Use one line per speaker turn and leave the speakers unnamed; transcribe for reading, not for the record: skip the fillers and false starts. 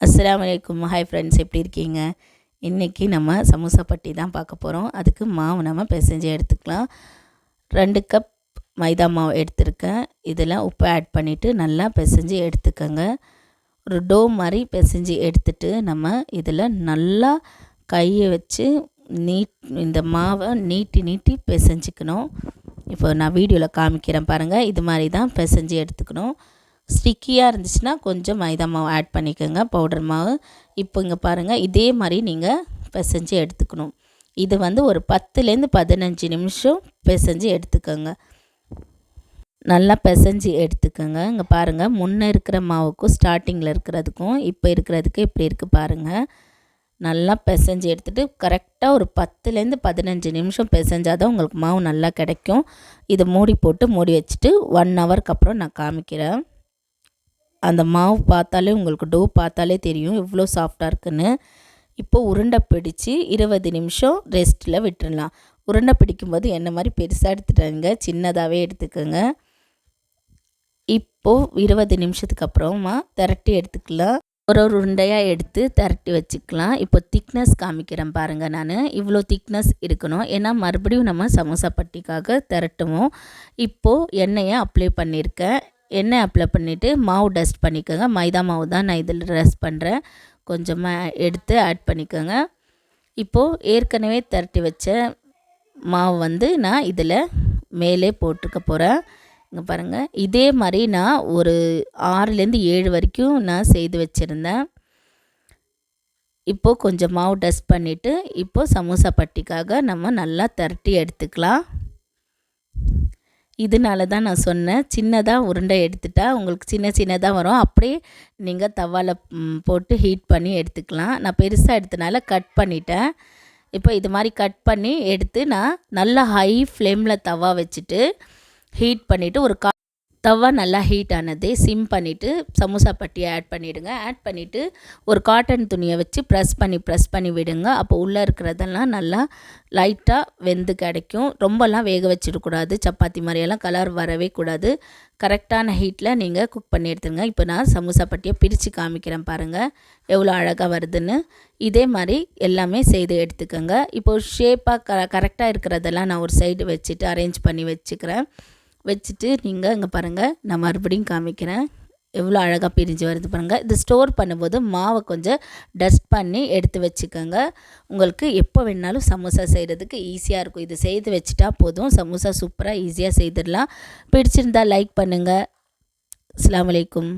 அஸ்ஸலாமு அலைக்கும். Hi friends, எப்படி இருக்கீங்க? இன்றைக்கி நம்ம சமோசா பட்டி தான் பார்க்க போகிறோம். அதுக்கு மாவு நம்ம பிசைஞ்சு எடுத்துக்கலாம். 2 கப் மைதா மாவு எடுத்துருக்கேன். இதில் உப்பு ஆட் பண்ணிவிட்டு நல்லா பிசைஞ்சு எடுத்துக்கோங்க. ஒரு டோ மாதிரி பிசைஞ்சு எடுத்துட்டு நம்ம இதில் நல்லா கையை வச்சு இந்த மாவை நீட்டி பிசைஞ்சிக்கணும். இப்போ நான் வீடியோவில் காமிக்கிறேன் பாருங்கள். இது மாதிரி தான் பிசைஞ்சு எடுத்துக்கணும். ஸ்டிக்கியாக இருந்துச்சுன்னா கொஞ்சம் மைதா மாவு ஆட் பண்ணிக்கோங்க, பவுடர் மாவு. இப்போ இங்கே பாருங்கள், இதே மாதிரி நீங்கள் பிசைஞ்சு எடுத்துக்கணும். இது ஒரு 10லேருந்து 15 நிமிஷம் பிசைஞ்சு எடுத்துக்கோங்க. நல்லா பிசைஞ்சு எடுத்துக்கோங்க. இங்கே பாருங்கள், முன்னே இருக்கிற மாவுக்கும் ஸ்டார்டிங்கில் இருக்கிறதுக்கும் இப்போ இருக்கிறதுக்கு எப்படி இருக்குது பாருங்கள். நல்லா பிசைஞ்சு எடுத்துகிட்டு கரெக்டாக ஒரு 10லேருந்து 15 நிமிஷம் பிசைஞ்சால் தான் உங்களுக்கு மாவு நல்லா கிடைக்கும். இதை மூடி வச்சுட்டு 1 ஹவருக்கு அப்புறம் நான் காமிக்கிறேன். அந்த மாவு பார்த்தாலே உங்களுக்கு டோ பார்த்தாலே தெரியும் எவ்வளோ சாஃப்டாக இருக்குன்னு. இப்போது உருண்டை பிடிச்சி 20 நிமிஷம் ரெஸ்ட்டில் விட்டுடலாம். உருண்டை பிடிக்கும்போது என்ன மாதிரி பெருசாக எடுத்துட்டாங்க, சின்னதாகவே எடுத்துக்கோங்க. இப்போது 20 நிமிஷத்துக்கு அப்புறமா திரட்டி எடுத்துக்கலாம். ஒரு உருண்டையாக எடுத்து திரட்டி வச்சுக்கலாம். இப்போ திக்னஸ் காமிக்கிறேன் பாருங்கள். நான் இவ்வளோ திக்னஸ் இருக்கணும், ஏன்னா மறுபடியும் நம்ம சமோசா பட்டிக்காக திரட்டுவோம். இப்போது எண்ணெயை அப்ளை பண்ணியிருக்கேன். எண்ணெய் அப்ளை பண்ணிவிட்டு மாவு டஸ்ட் பண்ணிக்கோங்க. மைதா மாவு தான் நான் இதில் டஸ்ட் பண்ணுறேன். கொஞ்சமாக எடுத்து ஆட் பண்ணிக்கோங்க. இப்போது ஏற்கனவே திரட்டி வச்ச மாவு நான் இதில் மேலே போட்டுக்க போகிறேன். இங்கே பாருங்கள், இதே மாதிரி நான் ஒரு 6லேருந்து 7 வரைக்கும் நான் செய்து வச்சுருந்தேன். இப்போது கொஞ்சம் மாவு டஸ்ட் பண்ணிவிட்டு இப்போது சமோசா பட்டிக்காக நம்ம நல்லா திரட்டி எடுத்துக்கலாம். இதனால தான் நான் சொன்னேன், சின்னதாக உருண்டை எடுத்துட்டா உங்களுக்கு சின்னதாக வரும். அப்படியே நீங்கள் தவாவில் போட்டு ஹீட் பண்ணி எடுத்துக்கலாம். நான் பெருசாக எடுத்தனால கட் பண்ணிட்டேன். இப்போ இது மாதிரி கட் பண்ணி எடுத்து நான் நல்லா ஹை ஃப்ளேமில் தவா வச்சுட்டு ஹீட் பண்ணிவிட்டு தவா நல்லா ஹீட் ஆனதே சிம் பண்ணிவிட்டு சமோசா பட்டியை ஆட் பண்ணிவிடுங்க. ஆட் பண்ணிவிட்டு ஒரு காட்டன் துணியை வச்சு ப்ரெஸ் பண்ணி விடுங்க. அப்போ உள்ளே இருக்கிறதெல்லாம் நல்லா லைட்டாக வெந்து கிடைக்கும். ரொம்பலாம் வேக வச்சிடக்கூடாது. சப்பாத்தி மாதிரியெல்லாம் கலர் வரவே கூடாது. கரெக்டான ஹீட்டில் நீங்கள் குக் பண்ணி எடுத்துருங்க. இப்போ நான் சமோசா பட்டியை பிரித்து காமிக்கிறேன் பாருங்கள், எவ்வளோ அழகாக வருதுன்னு. இதே மாதிரி எல்லாமே செய்து எடுத்துக்கோங்க. இப்போது ஷேப்பாக கரெக்டாக இருக்கிறதெல்லாம் நான் ஒரு சைடு வச்சுட்டு அரேஞ்ச் பண்ணி வச்சுட்டு நீங்கள் இங்கே பாருங்கள், நான் மறுபடியும் காமிக்கிறேன். எவ்வளோ அழகாக பிரிஞ்சு வருது பாருங்கள். இது ஸ்டோர் பண்ணும்போது மாவை கொஞ்சம் டஸ்ட் பண்ணி எடுத்து வச்சுக்கோங்க. உங்களுக்கு எப்போ வேணாலும் சமோசா செய்கிறதுக்கு ஈஸியாக இருக்கும். இது செய்து வச்சுட்டா போதும், சமோசா சூப்பராக ஈஸியாக செய்திடலாம். பிடிச்சிருந்தால் லைக் பண்ணுங்கள். அஸ்ஸலாமு அலைக்கும்.